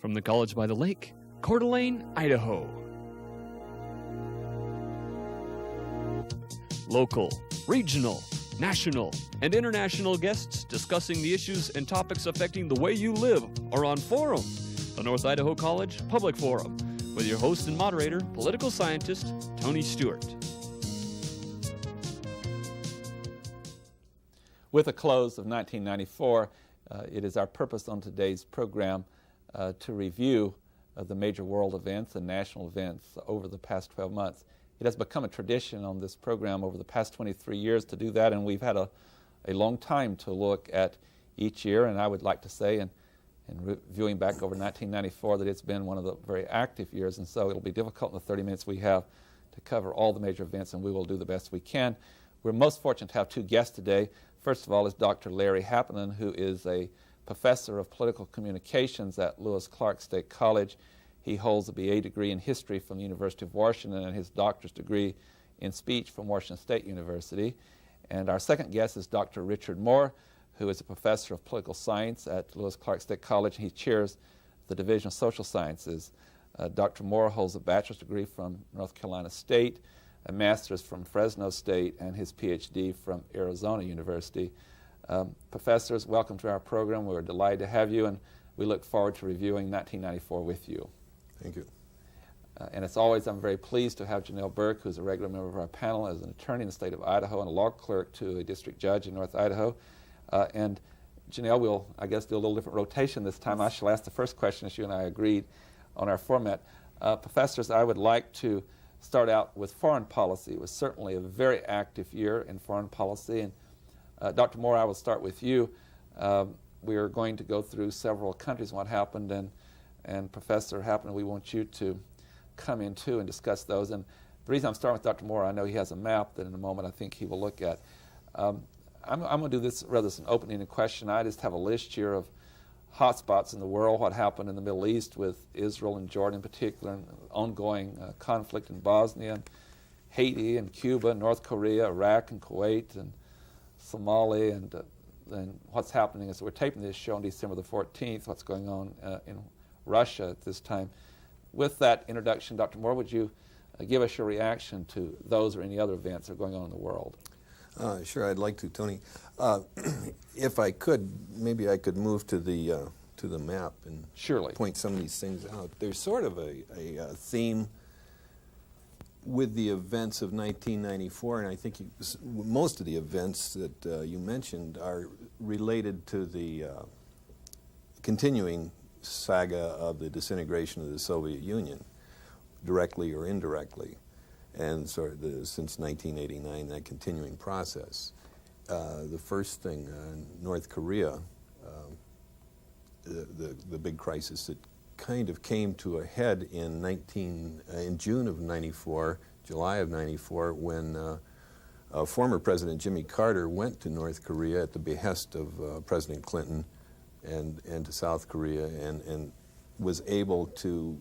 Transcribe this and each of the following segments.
from the College by the Lake, Coeur d'Alene, Idaho. Local, regional, national, and international guests discussing the issues and topics affecting the way you live are on Forum, the North Idaho College Public Forum, with your host and moderator, political scientist Tony Stewart. With the close of 1994, it is our purpose on today's program to review the major world events and national events over the past 12 months. It has become a tradition on this program over the past 23 years to do that, and we've had a long time to look at each year, and I would like to say, and reviewing back over 1994, that it's been one of the very active years, and so it'll be difficult in the 30 minutes we have to cover all the major events, and we will do the best we can. We're most fortunate to have two guests today. First of all is Dr. Larry Happinen, who is a professor of political communications at Lewis Clark State College. He holds a BA degree in history from the University of Washington and his doctorate degree in speech from Washington State University. And our second guest is Dr. Richard Moore, who is a professor of political science at Lewis Clark State College. He chairs the Division of Social Sciences. Dr. Moore holds a bachelor's degree from North Carolina State, a master's from Fresno State, and his PhD from Arizona University. Professors, welcome to our program. We're delighted to have you, and we look forward to reviewing 1994 with you. Thank you. And as always, I'm very pleased to have Janelle Burke, who's a regular member of our panel, as an attorney in the state of Idaho and a law clerk to a district judge in North Idaho. And Janelle, we'll, I guess, do a little different rotation this time. I shall ask the first question, as you and I agreed on our format. Professors, I would like to start out with foreign policy. It was certainly a very active year in foreign policy. And Dr. Moore, I will start with you. We are going to go through several countries and what happened, and Professor Happinen, we want you to come in too and discuss those. And the reason I'm starting with Dr. Moore, I know he has a map that in a moment I think he will look at. I'm going to do this rather as an opening question. I just have a list here of hotspots in the world, what happened in the Middle East with Israel and Jordan in particular, and ongoing conflict in Bosnia, and Haiti and Cuba, and North Korea, Iraq and Kuwait, and Somalia, and what's happening as we're taping this show on December the 14th, what's going on in Russia at this time. With that introduction, Dr. Moore, would you give us your reaction to those or any other events that are going on in the world? Sure, I'd like to, Tony. If I could, maybe I could move to the map and surely point some of these things out. There's sort of a theme with the events of 1994, and I think most of the events that you mentioned are related to the continuing saga of the disintegration of the Soviet Union, directly or indirectly, and sort of since 1989, that continuing process. The first thing, North Korea, the big crisis that kind of came to a head in June of '94, July of '94, when former President Jimmy Carter went to North Korea at the behest of President Clinton and to South Korea, and was able to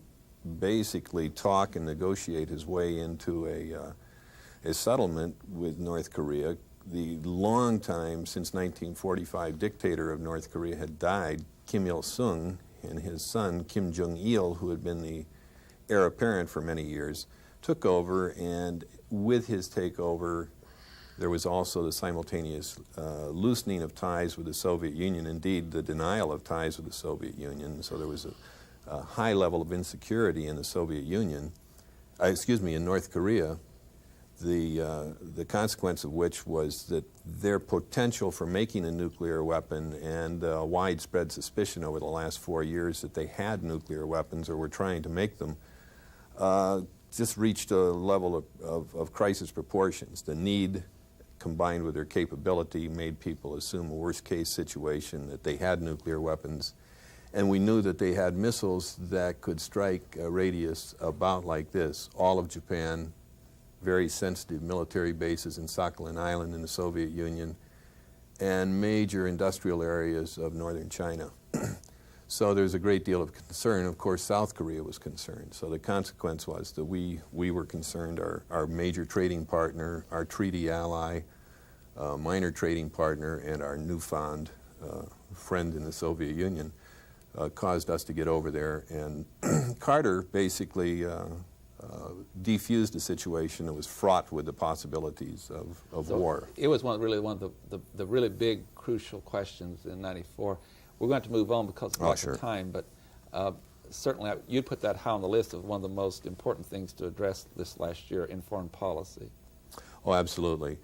basically talk and negotiate his way into a settlement with North Korea. The long time since 1945 dictator of North Korea had died, Kim Il-sung, and his son Kim Jong-il, who had been the heir apparent for many years, took over, and with his takeover there was also the simultaneous loosening of ties with the Soviet Union, indeed the denial of ties with the Soviet Union. So there was a high level of insecurity in the Soviet Union, in North Korea, the consequence of which was that their potential for making a nuclear weapon and widespread suspicion over the last 4 years that they had nuclear weapons or were trying to make them just reached a level of crisis proportions. The need combined with their capability made people assume a worst-case situation, that they had nuclear weapons. And we knew that they had missiles that could strike a radius about like this, all of Japan, very sensitive military bases in Sakhalin Island in the Soviet Union, and major industrial areas of northern China. So there's a great deal of concern. Of course, South Korea was concerned. So the consequence was that we were concerned, our major trading partner, our treaty ally, minor trading partner, and our newfound friend in the Soviet Union, caused us to get over there. And Carter basically defused a situation that was fraught with the possibilities of war. It was one of the really big, crucial questions in '94. We're going to move on because of lack of time, but certainly you'd put that high on the list of one of the most important things to address this last year in foreign policy. Oh, absolutely.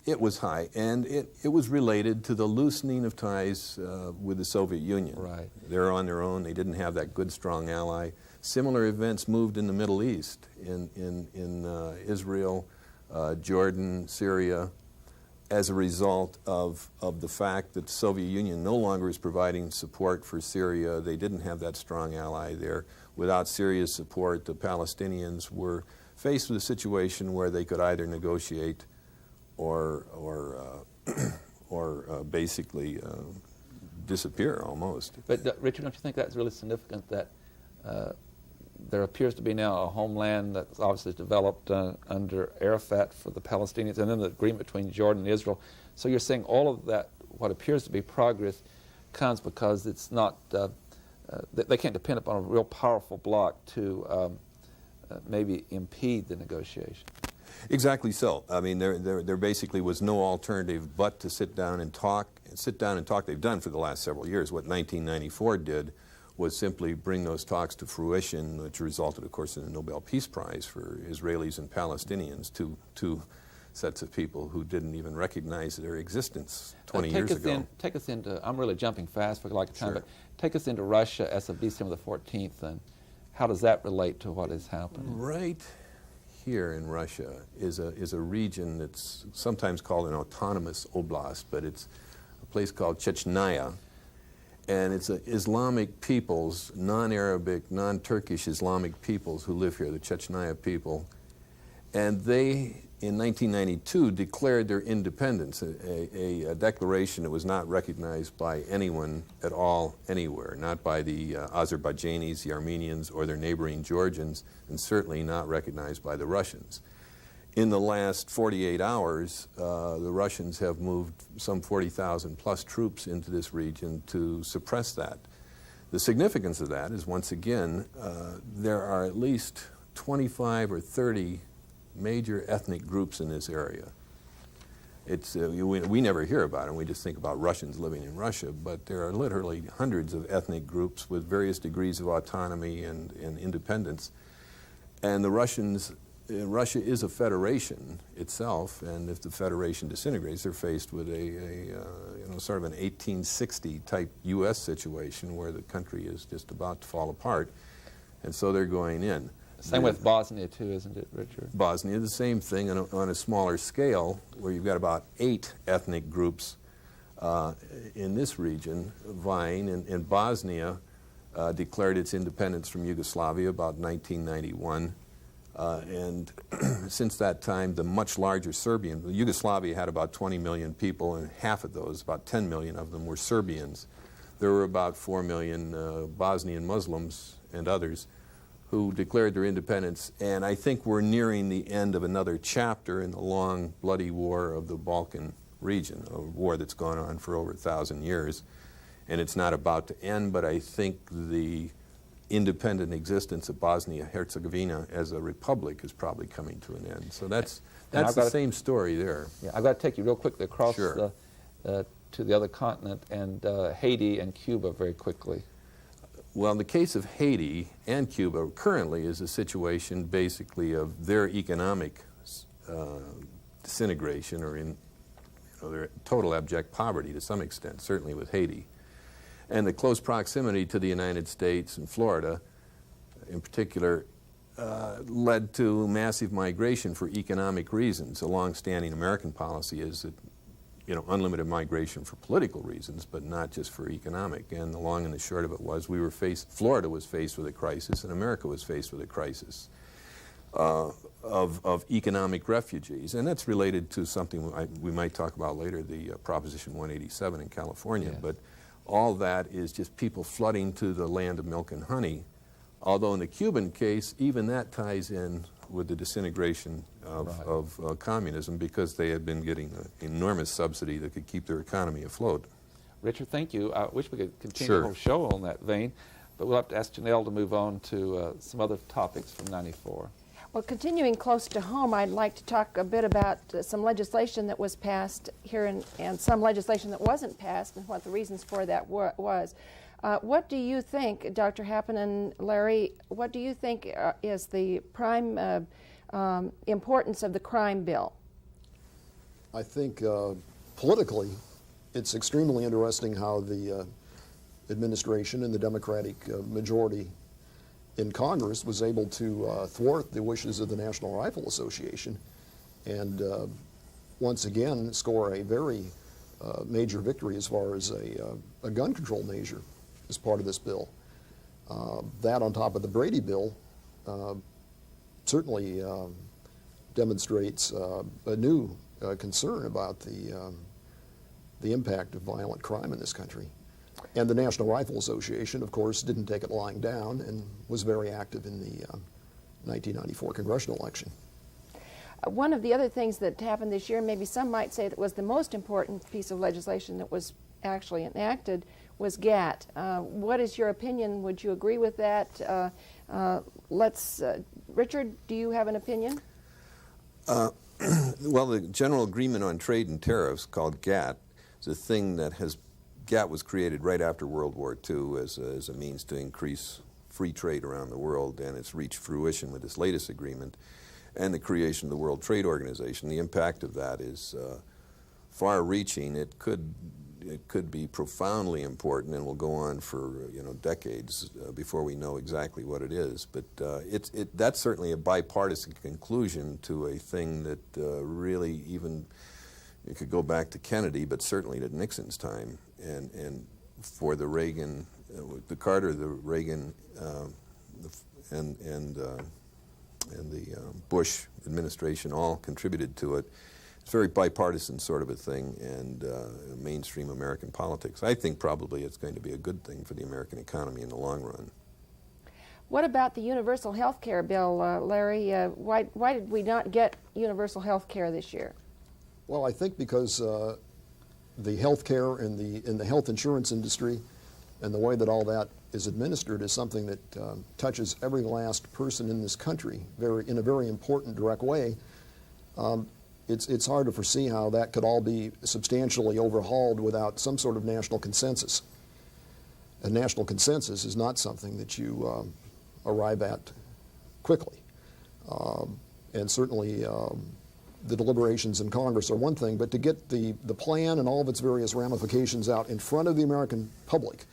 It was high, and it was related to the loosening of ties with the Soviet Union. Right. They're on their own. They didn't have that good, strong ally. Similar events moved in the Middle East, in Israel, Jordan, Syria, as a result of the fact that the Soviet Union no longer is providing support for Syria. They didn't have that strong ally there. Without Syria's support, the Palestinians were faced with a situation where they could either negotiate or basically disappear almost. But Richard, don't you think that's really significant that there appears to be now a homeland that's obviously developed under Arafat for the Palestinians, and then the agreement between Jordan and Israel? So you're saying all of that, what appears to be progress, comes because it's not, they can't depend upon a real powerful bloc to maybe impede the negotiation. Exactly so. I mean, there basically was no alternative but to sit down and talk. They've done for the last several years. What 1994 did was simply bring those talks to fruition, which resulted, of course, in the Nobel Peace Prize for Israelis and Palestinians, two sets of people who didn't even recognize their existence 20 years ago. Take us into, I'm really jumping fast for lack of time, Sure. but take us into Russia as of December the 14th, and how does that relate to what is happening? Right here in Russia is a region that's sometimes called an autonomous oblast, but it's a place called Chechnya. And it's Islamic peoples, non-Arabic, non-Turkish Islamic peoples who live here, the Chechnya people. And they, in 1992, declared their independence, a declaration that was not recognized by anyone at all, anywhere, not by the Azerbaijanis, the Armenians, or their neighboring Georgians, and certainly not recognized by the Russians. In the last 48 hours, the Russians have moved some 40,000 plus troops into this region to suppress that. The significance of that is, once again, there are at least 25 or 30 major ethnic groups in this area. It's, we never hear about them. We just think about Russians living in Russia, but there are literally hundreds of ethnic groups with various degrees of autonomy and independence. And the Russians, Russia is a federation itself, and if the federation disintegrates, they're faced with sort of an 1860 type U.S. situation where the country is just about to fall apart, and so they're going in. Same with Bosnia too, isn't it, Richard? Bosnia, the same thing on a smaller scale, where you've got about 8 ethnic groups in this region vying, and Bosnia declared its independence from Yugoslavia about 1991. And since that time, the much larger Yugoslavia had about 20 million people, and half of those, about 10 million of them, were Serbians. There were about 4 million Bosnian Muslims and others who declared their independence, and I think we're nearing the end of another chapter in the long, bloody war of the Balkan region, a war that's gone on for over 1,000 years, and it's not about to end, but I think the independent existence of Bosnia-Herzegovina as a republic is probably coming to an end. So that's the same story there. Yeah, I've got to take you real quickly across Sure. To the other continent, and Haiti and Cuba very quickly. Well, in the case of Haiti and Cuba, currently is a situation basically of their economic disintegration, or in their total abject poverty to some extent, certainly with Haiti. And the close proximity to the United States and Florida, in particular, led to massive migration for economic reasons. A long-standing American policy is that, unlimited migration for political reasons, but not just for economic. And the long and the short of it was, Florida was faced with a crisis, and America was faced with a crisis of economic refugees. And that's related to something we might talk about later, the Proposition 187 in California. Yes. But all that is just people flooding to the land of milk and honey. Although in the Cuban case, even that ties in with the disintegration of communism, because they had been getting an enormous subsidy that could keep their economy afloat. Richard, thank you. I wish we could continue Sure. the whole show on that vein, but we'll have to ask Janelle to move on to some other topics from 94. Well, continuing close to home, I'd like to talk a bit about some legislation that was passed here and some legislation that wasn't passed and what the reasons for that was. What do you think, Dr. Happen and Larry, what do you think is the prime importance of the crime bill? I think politically, it's extremely interesting how the administration and the Democratic majority in Congress was able to thwart the wishes of the National Rifle Association and once again score a very major victory as far as a gun control measure as part of this bill. That on top of the Brady bill certainly demonstrates a new concern about the impact of violent crime in this country. And the National Rifle Association, of course, didn't take it lying down and was very active in the 1994 congressional election. One of the other things that happened this year, maybe some might say that was the most important piece of legislation that was actually enacted, was GATT. What is your opinion? Would you agree with that? Richard, do you have an opinion? Well, the General Agreement on Trade and Tariffs, called GATT, is a thing that GATT was created right after World War II as a means to increase free trade around the world, and it's reached fruition with this latest agreement and the creation of the World Trade Organization. The impact of that is far-reaching. It could be profoundly important and will go on for decades before we know exactly what it is. But that's certainly a bipartisan conclusion to a thing that really even it could go back to Kennedy, but certainly to Nixon's time, and for the Reagan, the Carter, the Reagan, and the Bush administration all contributed to it. It's a very bipartisan sort of a thing, and mainstream American politics. I think probably it's going to be a good thing for the American economy in the long run. What about the universal health care bill, Larry? Why did we not get universal health care this year? Well, I think because the health care and the health insurance industry and the way that all that is administered is something that touches every last person in this country in a very important, direct way. It's hard to foresee how that could all be substantially overhauled without some sort of national consensus. A national consensus is not something that you arrive at quickly. And certainly the deliberations in Congress are one thing, but to get the plan and all of its various ramifications out in front of the American public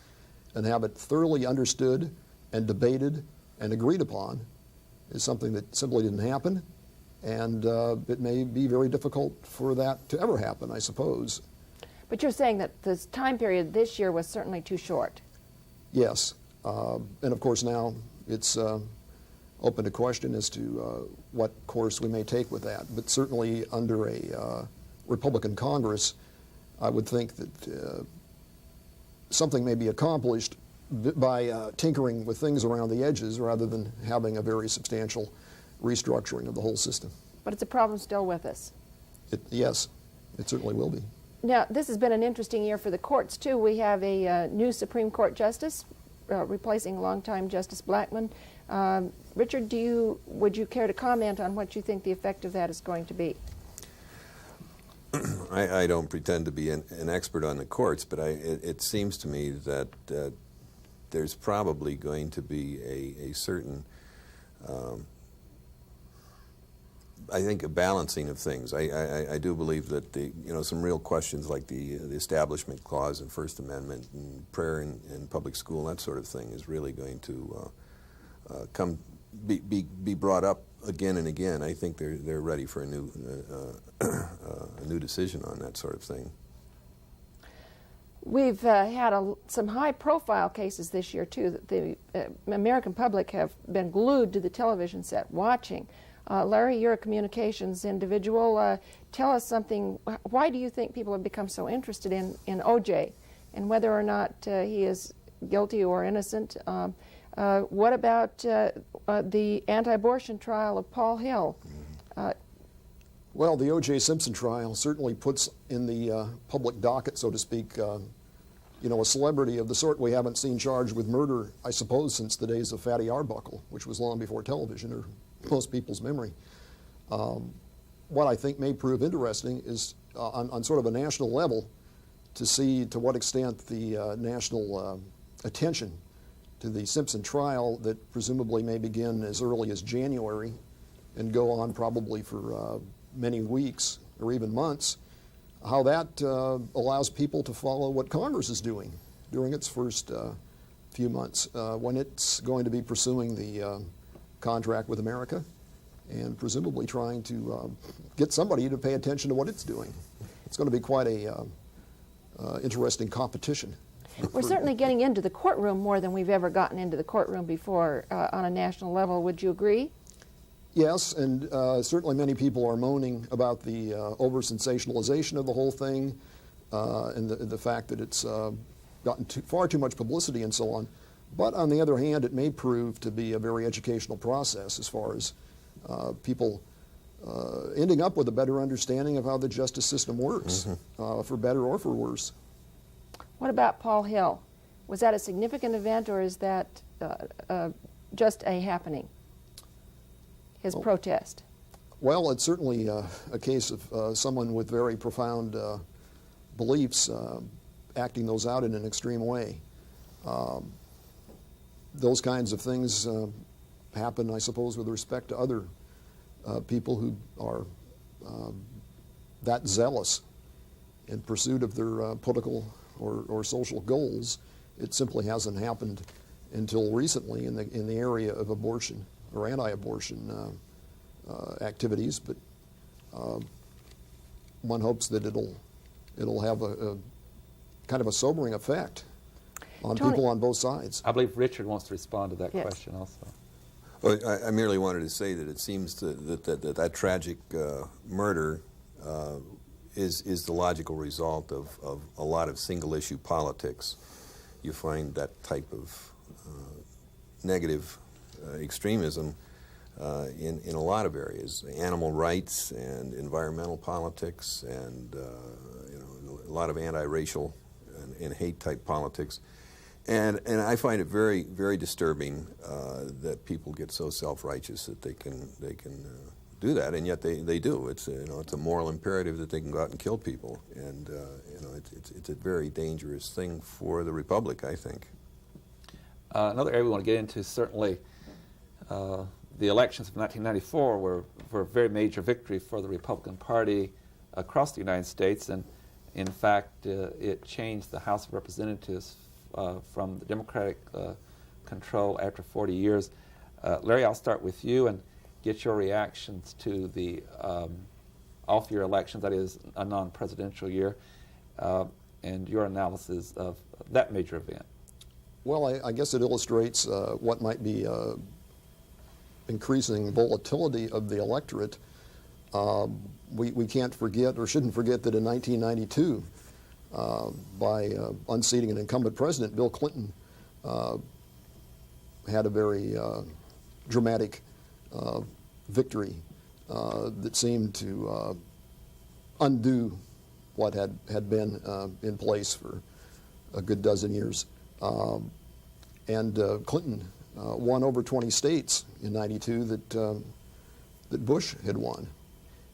and have it thoroughly understood and debated and agreed upon is something that simply didn't happen. And it may be very difficult for that to ever happen, I suppose. But you're saying that this time period this year was certainly too short. Yes. And of course now it's open to question as to what course we may take with that. But certainly under a Republican Congress, I would think that something may be accomplished by tinkering with things around the edges rather than having a very substantial restructuring of the whole system. But it's a problem still with us. Yes, it certainly will be. Now, this has been an interesting year for the courts, too. We have a new Supreme Court justice replacing longtime Justice Blackmun. Richard, would you care to comment on what you think the effect of that is going to be? I don't pretend to be an expert on the courts, but it seems to me that there's probably going to be a certain I think a balancing of things. I do believe that some real questions like the Establishment Clause and First Amendment and prayer in public school, that sort of thing, is really going to be brought up again and again. I think they're ready for a new decision on that sort of thing. We've had some high-profile cases this year too. That the American public have been glued to the television set watching. Larry, you're a communications individual. Tell us something. Why do you think people have become so interested in O.J. and whether or not he is guilty or innocent? What about the anti-abortion trial of Paul Hill? Well, the O.J. Simpson trial certainly puts in the public docket, so to speak, you know, a celebrity of the sort we haven't seen charged with murder, I suppose, since the days of Fatty Arbuckle, which was long before television, or most people's memory. What I think may prove interesting is on sort of a national level to see to what extent the national attention to the Simpson trial that presumably may begin as early as January and go on probably for many weeks or even months, how that allows people to follow what Congress is doing during its first few months when it's going to be pursuing the contract with America and presumably trying to get somebody to pay attention to what it's doing. It's going to be quite a interesting competition. We're certainly getting into the courtroom more than we've ever gotten into the courtroom before on a national level. Would you agree? Yes, and certainly many people are moaning about the over-sensationalization of the whole thing and the fact that it's gotten far too much publicity and so on. But on the other hand, it may prove to be a very educational process as far as people ending up with a better understanding of how the justice system works, for better or for worse. What about Paul Hill? Was that a significant event, or is that just a happening, his protest? Well, it's certainly a case of someone with very profound beliefs acting those out in an extreme way. Those kinds of things happen, I suppose, with respect to other people who are that zealous in pursuit of their political or social goals. It simply hasn't happened until recently in the area of abortion or anti-abortion activities, but one hopes that it'll have a kind of a sobering effect on Tony, people on both sides. I believe Richard wants to respond to that Yes. question also. Well, I merely wanted to say that it seems that tragic murder is the logical result of a lot of single-issue politics. You find that type of negative extremism in a lot of areas, animal rights and environmental politics, and a lot of anti-racial and hate-type politics. And I find it very, very disturbing that people get so self-righteous that they can do that, and yet they do. It's it's a moral imperative that they can go out and kill people, and it's a very dangerous thing for the republic, I think. Another area we want to get into is certainly the elections of 1994 were a very major victory for the Republican Party across the United States, and in fact it changed the House of Representatives from the Democratic control after 40 years. Larry, I'll start with you and get your reactions to the off-year elections, that is a non-presidential year, and your analysis of that major event. Well, I guess it illustrates what might be increasing volatility of the electorate. We can't forget, or shouldn't forget, that in 1992, by unseating an incumbent president, Bill Clinton had a very dramatic victory that seemed to undo what had been in place for a good dozen years. And Clinton won over 20 states in '92 that Bush had won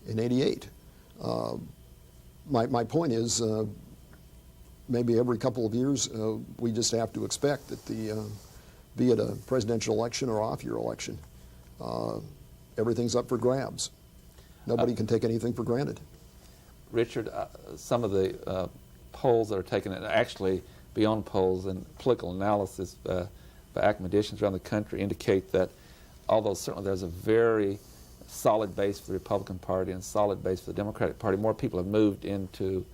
in '88. My point is, maybe every couple of years we just have to expect that be it a presidential election or off-year election, everything's up for grabs. Nobody can take anything for granted. Richard, some of the polls that are taken, and actually beyond polls and political analysis by academicians around the country, indicate that although certainly there's a very solid base for the Republican Party and solid base for the Democratic Party, more people have moved into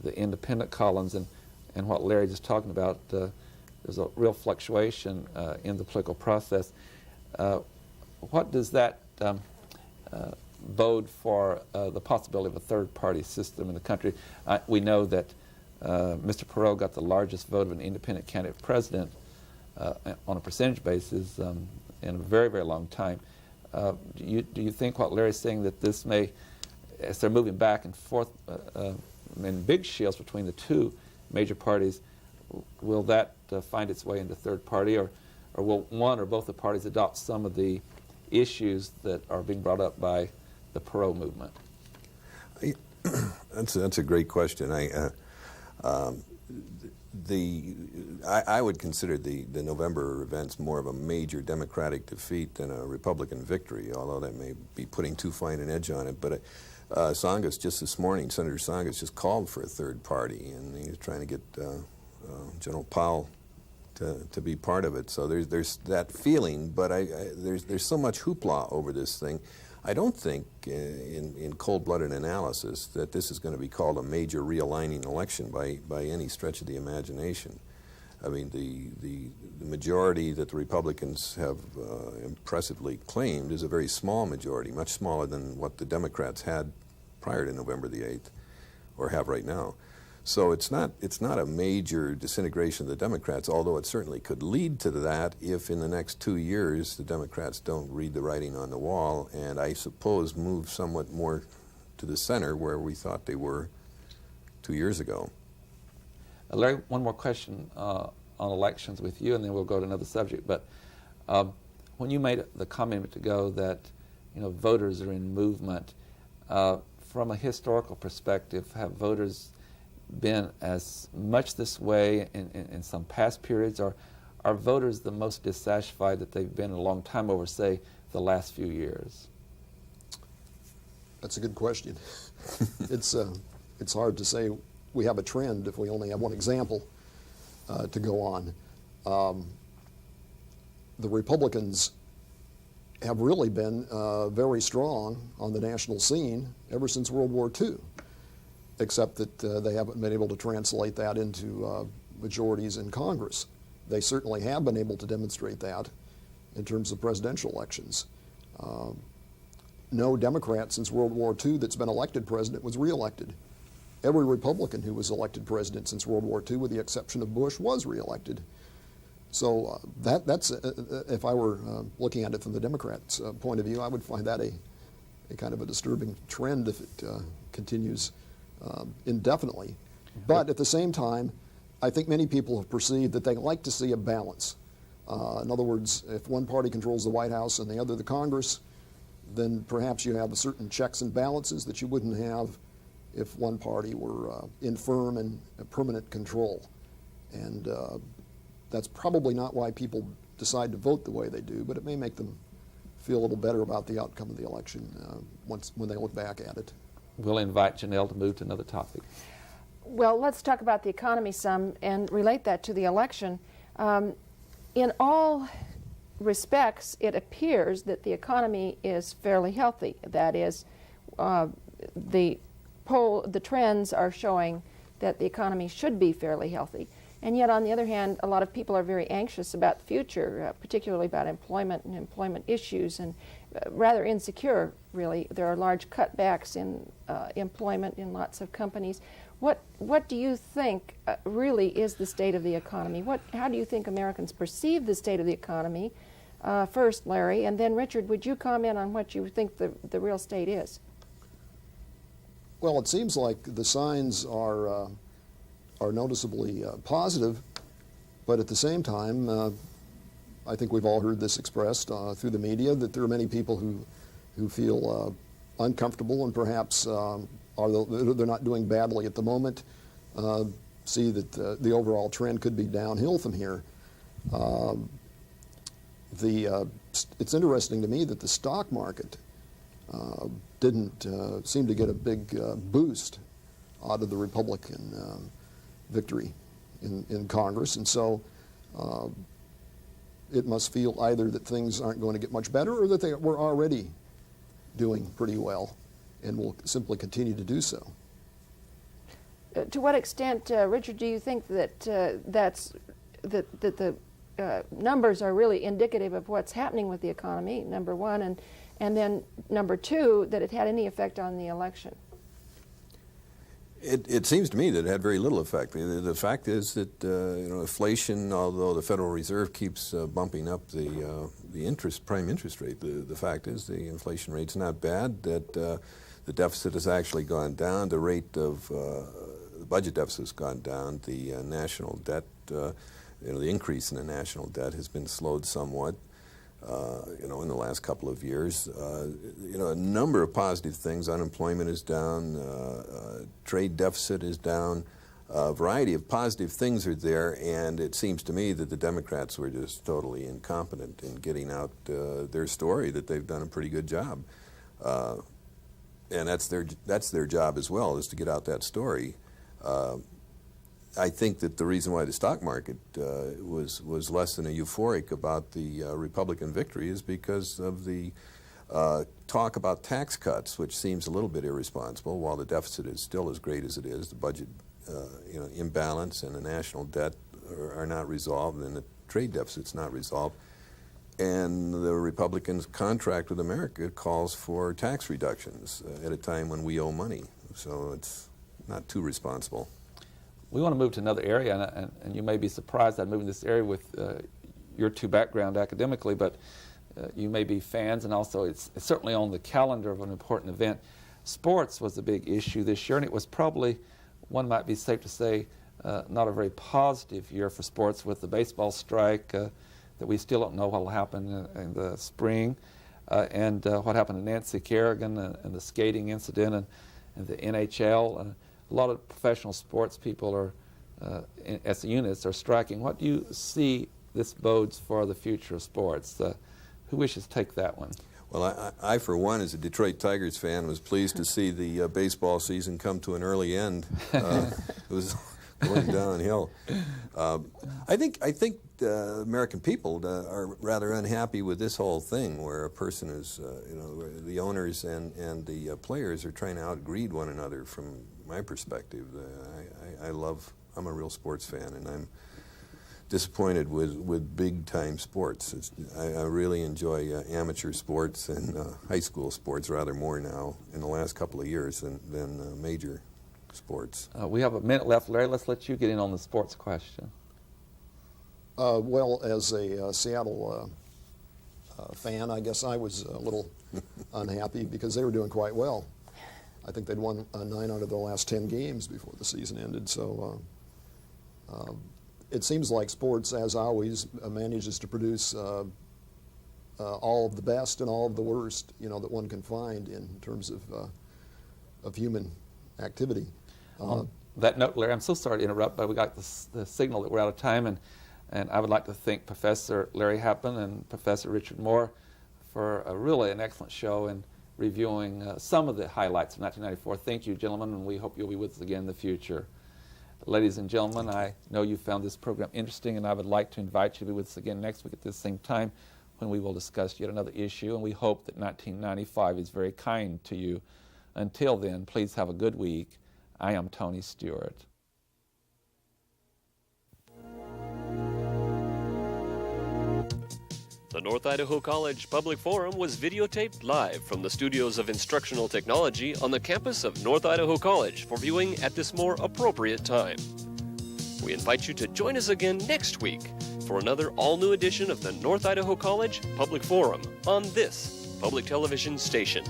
the independent columns, and what Larry just talking about, there's a real fluctuation in the political process. What does that bode for the possibility of a third-party system in the country? We know that Mr. Perot got the largest vote of an independent candidate for president on a percentage basis in a very, very long time. Do you think what Larry's saying, that this may, as they're moving back and forth in big shields between the two major parties, will that find its way into third party, or will one or both the parties adopt some of the issues that are being brought up by the pro movement? That's a great question. I would consider the November events more of a major Democratic defeat than a Republican victory, although that may be putting too fine an edge on it. But Tsongas just this morning, Senator Tsongas just called for a third party, and he's trying to get General Powell to be part of it. So there's that feeling, but there's so much hoopla over this thing. I don't think, in cold-blooded analysis, that this is going to be called a major realigning election by any stretch of the imagination. I mean, the majority that the Republicans have impressively claimed is a very small majority, much smaller than what the Democrats had prior to November the 8th, or have right now. So it's not a major disintegration of the Democrats, although it certainly could lead to that if in the next 2 years the Democrats don't read the writing on the wall and, I suppose, move somewhat more to the center where we thought they were 2 years ago. Larry, one more question on elections with you, and then we'll go to another subject. But when you made the comment a minute ago that voters are in movement, from a historical perspective, have voters been as much this way in some past periods, or are voters the most dissatisfied that they've been in a long time over, say, the last few years? That's a good question. It's hard to say we have a trend if we only have one example to go on. The Republicans have really been very strong on the national scene ever since World War II, except that they haven't been able to translate that into majorities in Congress. They certainly have been able to demonstrate that in terms of presidential elections. No Democrat since World War II that's been elected president was reelected. Every Republican who was elected president since World War II, with the exception of Bush, was reelected. So that's if I were looking at it from the Democrats' point of view, I would find that a kind of a disturbing trend if it continues indefinitely. But at the same time, I think many people have perceived that they like to see a balance. In other words, if one party controls the White House and the other the Congress, then perhaps you have certain checks and balances that you wouldn't have if one party were in firm and permanent control. And that's probably not why people decide to vote the way they do, but it may make them feel a little better about the outcome of the election when they look back at it. We'll invite Janelle to move to another topic. Well, let's talk about the economy some and relate that to the election. In all respects, it appears that the economy is fairly healthy. That is, the trends are showing that the economy should be fairly healthy. And yet, on the other hand, a lot of people are very anxious about the future, particularly about employment and employment issues, and rather insecure, really. There are large cutbacks in employment in lots of companies. What do you think really is the state of the economy? How do you think Americans perceive the state of the economy? First, Larry, and then Richard, would you comment on what you think the real state is? Well, it seems like the signs are noticeably positive, but at the same time, I think we've all heard this expressed through the media, that there are many people who feel uncomfortable and perhaps, although they're not doing badly at the moment, see that the overall trend could be downhill from here. It's interesting to me that the stock market didn't seem to get a big boost out of the Republican victory in Congress, and so it must feel either that things aren't going to get much better or that they were already doing pretty well and will simply continue to do so. To what extent, Richard, do you think that the numbers are really indicative of what's happening with the economy, number one, and then number two, that it had any effect on the election? It seems to me that it had very little effect. The fact is that inflation, although the Federal Reserve keeps bumping up the prime interest rate, the fact is the inflation rate's not bad. That the deficit has actually gone down. The rate of the budget deficit has gone down. The national debt the increase in the national debt has been slowed somewhat. In the last couple of years, a number of positive things. Unemployment is down, trade deficit is down, a variety of positive things are there, and it seems to me that the Democrats were just totally incompetent in getting out their story that they've done a pretty good job. And that's their job as well, is to get out that story. I think that the reason why the stock market was less than euphoric about the Republican victory is because of the talk about tax cuts, which seems a little bit irresponsible. While the deficit is still as great as it is, the budget imbalance and the national debt are not resolved, and the trade deficit's not resolved. And the Republicans' contract with America calls for tax reductions at a time when we owe money. So it's not too responsible. We want to move to another area, and you may be surprised I'm moving this area with your two background academically, but you may be fans, and also it's certainly on the calendar of an important event. Sports was a big issue this year, and it was probably, one might be safe to say, not a very positive year for sports with the baseball strike that we still don't know what will happen in the spring, and what happened to Nancy Kerrigan and the skating incident and the NHL. A lot of professional sports people are, as units, are striking. What do you see this bodes for the future of sports? Who wishes to take that one? Well, I, for one, as a Detroit Tigers fan, was pleased to see the baseball season come to an early end. It was going downhill. I think American people are rather unhappy with this whole thing, where a person is, the owners and the players are trying to outgreed one another. From my perspective, I'm a real sports fan, and I'm disappointed with big-time sports. I really enjoy amateur sports and high school sports rather more now in the last couple of years than major sports. We have a minute left, Larry. Let's let you get in on the sports question. Well, as a Seattle fan, I guess I was a little unhappy because they were doing quite well. I think they'd won 9 out of the last 10 games before the season ended. So it seems like sports, as always, manages to produce all of the best and all of the worst, that one can find in terms of human activity. On that note, Larry, I'm so sorry to interrupt, but we got the signal that we're out of time, and I would like to thank Professor Larry Happen and Professor Richard Moore for really an excellent show and reviewing some of the highlights of 1994. Thank you, gentlemen, and we hope you'll be with us again in the future. Ladies and gentlemen, I know you found this program interesting, and I would like to invite you to be with us again next week at this same time when we will discuss yet another issue, and we hope that 1995 is very kind to you. Until then, please have a good week. I am Tony Stewart. The North Idaho College Public Forum was videotaped live from the studios of Instructional Technology on the campus of North Idaho College for viewing at this more appropriate time. We invite you to join us again next week for another all-new edition of the North Idaho College Public Forum on this public television station.